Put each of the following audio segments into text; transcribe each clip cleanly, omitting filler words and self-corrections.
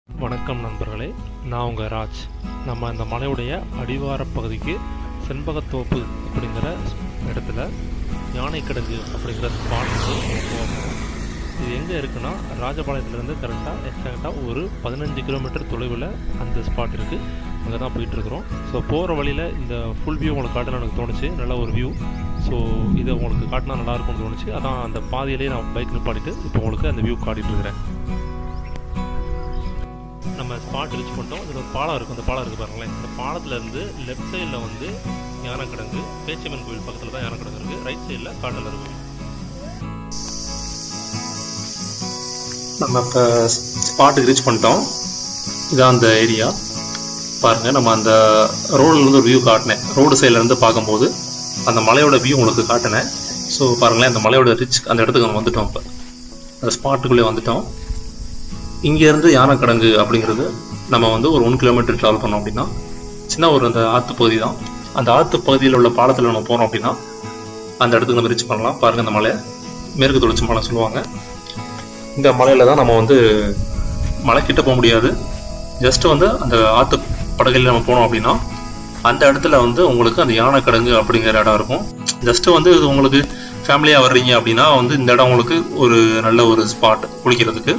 வணக்கம் நண்பர்களே, நான் உங்கள் ராஜ். நம்ம இந்த மலையுடைய அடிவார பகுதிக்கு செண்பகத்தோப்பு அப்படிங்கிற இடத்துல யானைக்கிடங்கு அப்படிங்கிற ஸ்பாட்டுக்கு போகணும். இது எங்கே இருக்குன்னா, ராஜபாளையத்துலேருந்து எக்ஸாக்டாக ஒரு 15 கிலோமீட்டர் தொலைவில் அந்த ஸ்பாட் இருக்குது. அங்கே தான் போயிட்டுருக்குறோம். ஸோ போகிற வழியில் இந்த ஃபுல் வியூ உங்களுக்கு காட்டணும் எனக்கு தோணுச்சு. நல்ல ஒரு வியூ. ஸோ இதை உங்களுக்கு காட்டினா நல்லாயிருக்கும்னு தோணுச்சு. அதான் அந்த பாதியிலேயே நான் பைக் நிப்பாட்டிட்டு இப்போ உங்களுக்கு அந்த வியூ காட்டிகிட்ருக்கிறேன். நம்ம ஸ்பாட் ரீச் பண்ணிட்டோம். இதில் ஒரு பாலம் இருக்குது. அந்த பாலம் இருக்குது பாருங்களேன். இந்த பாலத்துலேருந்து லெஃப்ட் சைடில் வந்து யானைக்கிடங்கு, பேச்சியம்மன் கோவில் பக்கத்தில் தான் யானைக்கிடங்கு இருக்குது. ரைட் சைடில் காடல் இருக்குது. நம்ம இப்போ ஸ்பாட்டுக்கு ரீச் பண்ணிட்டோம். இதான் அந்த ஏரியா பாருங்கள். நம்ம அந்த ரோடுலேருந்து ஒரு வியூ காட்டினேன். ரோடு சைட்லேருந்து பார்க்கும்போது அந்த மலையோட வியூ உங்களுக்கு காட்டினேன். ஸோ பாருங்களேன், அந்த மலையோட ரிச் அந்த இடத்துக்கு நம்ம வந்துட்டோம். இப்போ அந்த ஸ்பாட்டுக்குள்ளே வந்துட்டோம். இங்கேருந்து யானைக்கிடங்கு அப்படிங்கிறது நம்ம வந்து ஒரு 1 கிலோமீட்டர் ட்ராவல் பண்ணோம் அப்படின்னா சின்ன ஒரு அந்த ஆற்று பகுதி தான். அந்த ஆற்று பகுதியில் உள்ள பாலத்தில் நம்ம போனோம் அப்படின்னா அந்த இடத்துக்கு நம்ம ரீச் பண்ணலாம். பாருங்கள், அந்த மலை மேற்கு தொடர்ச்சி மலை சொல்லுவாங்க. இந்த மலையில் தான் நம்ம வந்து மலைக்கிட்ட போக முடியாது. ஜஸ்ட்டு வந்து அந்த ஆற்று படகுல நம்ம போனோம் அப்படின்னா அந்த இடத்துல வந்து உங்களுக்கு அந்த யானைக்கிடங்கு அப்படிங்கிற இடம் இருக்கும். ஜஸ்ட்டு வந்து இது உங்களுக்கு ஃபேமிலியாக வர்றீங்க அப்படின்னா வந்து இந்த இடம் உங்களுக்கு ஒரு நல்ல ஒரு ஸ்பாட் குளிக்கிறதுக்கு.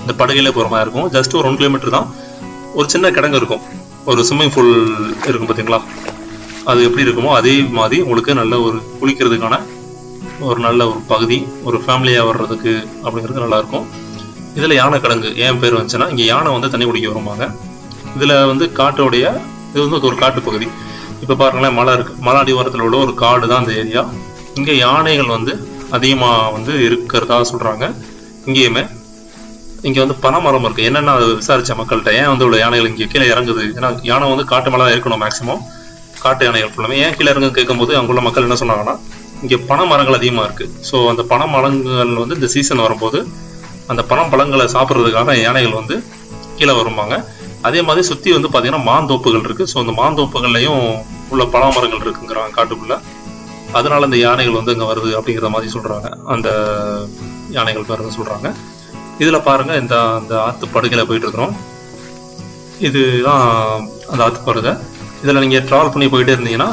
இந்த படகுல போகிற மாதிரி இருக்கும். ஜஸ்ட் ஒரு 1 கிலோமீட்டர் தான். ஒரு சின்ன கிடங்கு இருக்கும், ஒரு ஸ்விம்மிங் பூல் இருக்கும் பார்த்தீங்களா, அது எப்படி இருக்குமோ அதே மாதிரி உங்களுக்கு நல்ல ஒரு குளிக்கிறதுக்கான ஒரு நல்ல ஒரு பகுதி, ஒரு ஃபேமிலியாக வர்றதுக்கு அப்படிங்கிறது நல்லாயிருக்கும். இதில் யானைக்கிடங்கு ஏன் பேர் வந்துச்சுன்னா, இங்கே யானை வந்து தண்ணி குடிக்க வருவாங்க. இதில் வந்து காட்டோடைய இது வந்து ஒரு காட்டு பகுதி. இப்போ பாருங்களேன், மலை இருக்குது. மலை அடிவாரத்தில் உள்ள ஒரு காடு தான் அந்த ஏரியா. இங்கே யானைகள் வந்து அதிகமாக வந்து இருக்கிறதா சொல்கிறாங்க. இங்கே வந்து பனைமரம் இருக்குது. என்னென்னா அது விசாரித்த மக்கள்கிட்ட ஏன் வந்து உள்ள யானைகள் இங்கே கீழே இறங்குது, ஏன்னா யானை வந்து காட்டு மேலே தான் இருக்கணும் மேக்ஸிமம், காட்டு யானைகள் ஃபுல்லாமே ஏன் கீழே இறங்கு கேட்கும்போது அங்குள்ள மக்கள் என்ன சொன்னாங்கன்னா, இங்கே பனைமரங்கள் அதிகமாக இருக்குது. ஸோ அந்த பனைமரங்கள் வந்து இந்த சீசன் வரும்போது அந்த பழங்களை சாப்பிட்றதுக்காக யானைகள் வந்து கீழே வருவாங்க. அதே மாதிரி சுற்றி வந்து பார்த்திங்கன்னா மாந்தோப்புகள் இருக்குது. ஸோ அந்த மாந்தோப்புகள்லையும் உள்ள பழமரங்கள் இருக்குங்கிறாங்க காட்டுக்குள்ளே. அதனால இந்த யானைகள் வந்து இங்கே வருது அப்படிங்கிற மாதிரி சொல்கிறாங்க. அந்த யானைகள் பாருங்க சொல்கிறாங்க. இதில் பாருங்கள், அந்த ஆற்று படுகையில் போயிட்டுருக்குறோம். இதுதான் அந்த ஆற்று படுகை. இதில் நீங்கள் ட்ராவல் பண்ணி போயிட்டே இருந்தீங்கன்னா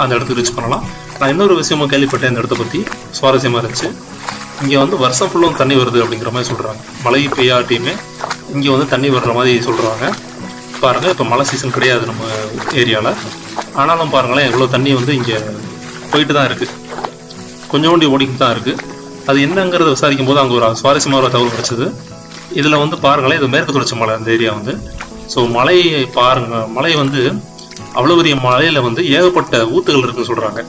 அந்த இடத்துக்கு ரீச் பண்ணலாம். நான் இன்னொரு விஷயமும் கேள்விப்பட்டேன், இந்த இடத்த பற்றி சுவாரஸ்யமாக இருந்துச்சு. இங்கே வந்து வருஷம் ஃபுல்லும் தண்ணி வருது அப்படிங்கிற மாதிரி சொல்கிறாங்க. மழை பெய்யாட்டியுமே இங்கே வந்து தண்ணி வர்ற மாதிரி சொல்கிறாங்க. பாருங்கள், இப்போ மழை சீசன் கிடையாது நம்ம ஏரியாவில். ஆனாலும் பாருங்களேன், எவ்வளோ தண்ணி வந்து இங்கே போயிட்டு தான் இருக்குது, கொஞ்சோண்டி ஓடிக்கிட்டு தான் இருக்குது. அது என்னங்கிறத விசாரிக்கும் போது அங்கே ஒரு சுவாரஸ்யமாக ஒரு தகவல் கிடைச்சது. இதில் வந்து பாருங்களேன், இது மேற்கு தொடர்ச்சி மலை அந்த ஏரியா வந்து. ஸோ மலை பாருங்கள், மலை வந்து அவ்வளோ பெரிய மலையில் வந்து ஏகப்பட்ட ஊத்துகள் இருக்குன்னு சொல்கிறாங்க.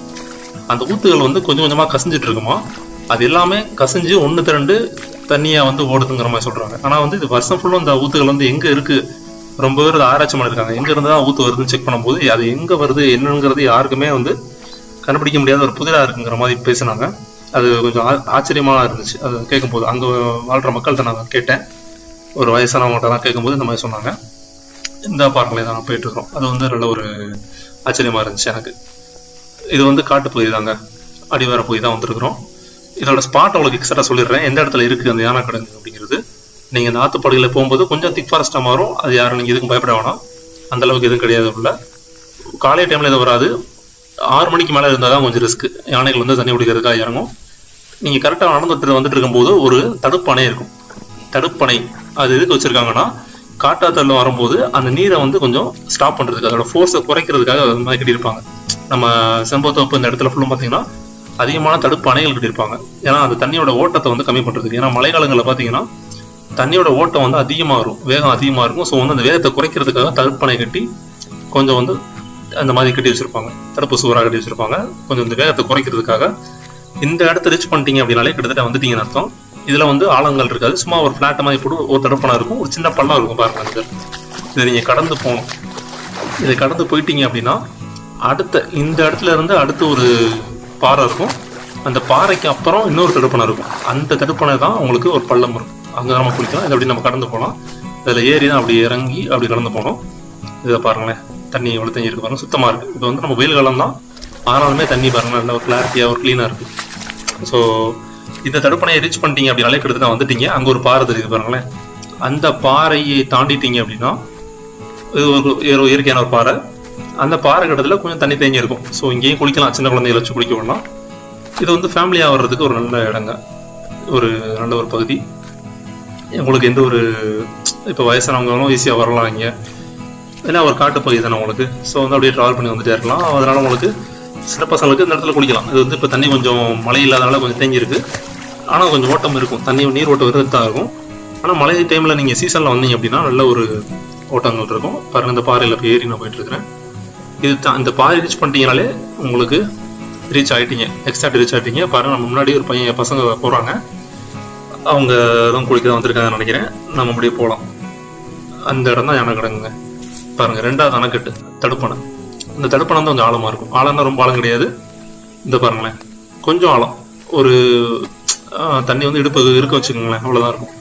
அந்த ஊத்துகள் வந்து கொஞ்சம் கொஞ்சமாக கசிஞ்சிட்டு இருக்குமா, அது எல்லாமே கசிஞ்சு 1-2 தண்ணியாக வந்து ஓடுதுங்கிற மாதிரி சொல்கிறாங்க. ஆனால் வந்து இது வருஷம் ஃபுல்லும் இந்த ஊத்துகள் வந்து எங்கே இருக்குது, ரொம்ப பேர் அதை ஆராய்ச்சி பண்ணியிருக்காங்க. எங்கே இருந்து தான் ஊற்று வருதுன்னு செக் பண்ணும்போது அது எங்கே வருது என்னங்கிறது யாருக்குமே வந்து கண்டுபிடிக்க முடியாத ஒரு புதிராக இருக்குங்கிற மாதிரி பேசினாங்க. அது கொஞ்சம் ஆச்சரியமாக இருந்துச்சு. அது கேட்கும்போது அங்கே வாழ்கிற மக்கள்கிட்ட நான் கேட்டேன், ஒரு வயசானவங்கள்ட்ட தான் கேட்கும்போது இந்த மாதிரி சொன்னாங்க. இந்த பார்க்கில் தான் போயிட்டுருக்கோம். அது வந்து நல்ல ஒரு ஆச்சரியமாக இருந்துச்சு எனக்கு. இது வந்து காட்டு பகுதி தாங்க, அடிவார பகுதி தான் வந்துருக்குறோம். இதோட ஸ்பாட் உங்களுக்கு எக்ஸ்ட்ரா சொல்லிடுறேன், எந்த இடத்துல இருக்குது அந்த யானைக்கிடங்கு அப்படிங்கிறது. நீங்கள் இந்த ஆற்றுப்படுகையில் போகும்போது கொஞ்சம் திக் ஃபாரஸ்ட்டாக மாறும். அது யாரும் நீங்கள் எதுக்கும் பயப்பட வேணாம், அந்தளவுக்கு எதுவும் கிடையாது. உள்ள காலை டைமில் எதுவும் வராது. 6 மணிக்கு மேலே இருந்தால் தான் கொஞ்சம் ரிஸ்க்கு. யானைகள் வந்து தண்ணி குடிக்கிறதுக்காக இறங்கும். நீங்கள் கரெக்டாக வந்துட்டு இருக்கும்போது ஒரு தடுப்பணை இருக்கும். தடுப்பணை அது எதுக்கு வச்சுருக்காங்கன்னா, காட்டாத்தள்ள வரும்போது அந்த நீரை வந்து கொஞ்சம் ஸ்டாப் பண்ணுறதுக்கு, அதோட ஃபோர்ஸை குறைக்கிறதுக்காக அது மாதிரி கட்டியிருப்பாங்க. நம்ம செம்பத்தோப்பு இந்த இடத்துல ஃபுல்லும் பார்த்தீங்கன்னா அதிகமான தடுப்பு அணைகள் கட்டியிருப்பாங்க. ஏன்னா அந்த தண்ணியோட ஓட்டத்தை வந்து கம்மி பண்ணுறதுக்கு. ஏன்னா மழைக்காலங்களில் பார்த்தீங்கன்னா தண்ணியோட ஓட்டம் வந்து அதிகமாக வரும், வேகம் அதிகமாக இருக்கும். ஸோ வந்து அந்த வேகத்தை குறைக்கிறதுக்காக தடுப்பணை கட்டி கொஞ்சம் வந்து அந்த மாதிரி கட்டி வச்சுருப்பாங்க, தடுப்பு சுவராக கட்டி வச்சுருப்பாங்க. கொஞ்சம் இந்த வேகத்தை குறைக்கிறதுக்காக. இந்த இடத்த ரீச் பண்ணிட்டீங்க அப்படின்னாலே கிட்டத்தட்ட வந்துட்டீங்கன்னு அர்த்தம். இதில் வந்து ஆழங்கள் இருக்காது, சும்மா ஒரு ஃப்ளாட்டை மாதிரி போட்டு ஒரு தடுப்பணை இருக்கும், ஒரு சின்ன பள்ளம் இருக்கும் பாருங்கள். இதை நீங்கள் கடந்து போகணும். இதை கடந்து போயிட்டீங்க அப்படின்னா அடுத்த இந்த இடத்துல இருந்து அடுத்து ஒரு பாறை இருக்கும். அந்த பாறைக்கு அப்புறம் இன்னொரு தடுப்பணை இருக்கும். அந்த தடுப்பணை தான் உங்களுக்கு ஒரு பள்ளம் இருக்கும், அங்கே நம்ம குளிக்கலாம். இதை அப்படி நம்ம கடந்து போகலாம். இதில் ஏறி தான் அப்படி இறங்கி அப்படி கடந்து போகணும். இதை பாருங்களேன், தண்ணி எவ்வளோ தண்ணி இருக்கு பாருங்கள், சுத்தமாக இருக்குது. இது வந்து நம்ம வெயில் காலம் தான், ஆனாலுமே தண்ணி பாருங்கள் நல்ல ஒரு கிளாரிட்டியாக ஒரு க்ளீனாக இருக்குது. ஸோ இந்த தடுப்பணையை ரீச் பண்ணிட்டீங்க அப்படின்னாலே கிட்டத்தட்ட வந்துட்டீங்க. அங்கே ஒரு பாறை தெரியுது பாருங்களேன், அந்த பாறையை தாண்டிட்டீங்க அப்படின்னா இது ஒரு இயற்கையான ஒரு பாறை. அந்த பாறை கட்டத்தில் கொஞ்சம் தண்ணி தேங்கி இருக்கும். ஸோ இங்கேயும் குளிக்கலாம், சின்ன குழந்தைகளை வச்சு குளிக்க விடலாம். இது வந்து ஃபேமிலியாக வர்றதுக்கு ஒரு நல்ல இடங்க, ஒரு நல்ல ஒரு பகுதி. உங்களுக்கு எந்த ஒரு இப்போ வயசானவங்களும் ஈஸியாக வரலாம் இங்கே, ஏன்னா ஒரு காட்டு பகுதி தானே உங்களுக்கு. ஸோ வந்து அப்படியே ட்ராவல் பண்ணி வந்துட்டே இருக்கலாம். அதனால உங்களுக்கு சின்ன பசங்களுக்கு இந்த இடத்துல குளிக்கலாம். இது வந்து இப்போ தண்ணி கொஞ்சம் மழை இல்லாதனால கொஞ்சம் தேங்கி இருக்கு, ஆனால் கொஞ்சம் ஓட்டம் இருக்கும், தண்ணி நீர் ஓட்டம் இருந்துட்டு தான் இருக்கும். ஆனால் மழை டைமில் நீங்கள் சீசனில் வந்தீங்க அப்படின்னா நல்ல ஒரு ஓட்டங்கள் இருக்கும். பாருங்கள், இந்த பாறையில் போய் ஏறி நான் போயிட்டு இருக்கிறேன். இது தான் இந்த பாறை ரீச் பண்ணிட்டீங்கனாலே உங்களுக்கு ரீச் ஆகிட்டீங்க, எக்ஸாக்ட் ரீச் ஆகிட்டீங்க. பாருங்கள், நம்ம முன்னாடி ஒரு பசங்க போகிறாங்க, அவங்க தான் குளிக்க தான் வந்திருக்காங்கன்னு நினைக்கிறேன். நம்ம அப்படியே போகலாம். அந்த இடம் தான் யானை கிடங்குங்க. பாருங்கள், 2வது அணைக்கட்டு தடுப்பணை. இந்த தடுப்பணை தான் கொஞ்சம் ஆழமாக இருக்கும். ஆழம்னா ரொம்ப ஆழம் கிடையாது. இந்த பாருங்களேன், கொஞ்சம் ஆழம், ஒரு தண்ணி வந்து இடுப்பு இருக்க வச்சுக்கோங்களேன், அவ்வளோதான் இருக்கும்.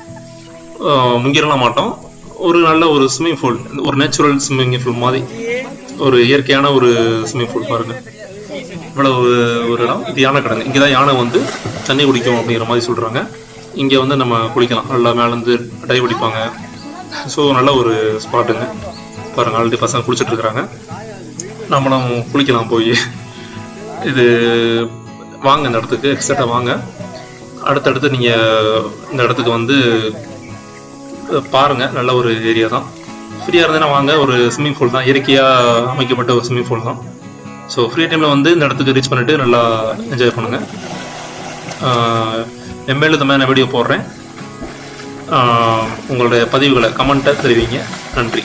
முங்கிடலாம் மாட்டோம். ஒரு நல்ல ஒரு ஸ்விம்மிங் பூல், ஒரு நேச்சுரல் ஸ்விம்மிங் பூல் மாதிரி, ஒரு இயற்கையான ஒரு ஸ்விம்மிங் பூல். பாருங்க, இவ்வளவு ஒரு இடம். இது யானை கிடங்கு. இங்கே தான் யானை வந்து தண்ணி குடிக்கும் அப்படிங்கிற மாதிரி சொல்கிறாங்க. இங்கே வந்து நம்ம குளிக்கலாம், நல்லா மேலேருந்து டைவ் அடிப்பாங்க. ஸோ நல்ல ஒரு ஸ்பாட்டுங்க. பாருங்கள், ஆல்ரெடி பசங்க குளிச்சுட்டு இருக்கிறாங்க, நம்மளும் குளிக்கலாம் போய். இது வாங்க, இந்த இடத்துக்கு எக்ஸாக்டாக வாங்க. அடுத்தடுத்து நீங்கள் இந்த இடத்துக்கு வந்து பாருங்கள், நல்ல ஒரு ஏரியா தான். ஃப்ரீயாக இருந்தேன்னா வாங்க. ஒரு ஸ்விம்மிங் பூல் தான், இயற்கையாக அமைக்கப்பட்ட ஒரு ஸ்விம்மிங் பூல் தான். ஸோ ஃப்ரீ டைமில் வந்து இந்த இடத்துக்கு ரீச் பண்ணிவிட்டு நல்லா என்ஜாய் பண்ணுங்கள். எம்எல்ஏ இந்த மாதிரி நான் வீடியோ போடுறேன். உங்களுடைய பதிவுகளை கமெண்ட்டை தெரிவிங்க. நன்றி.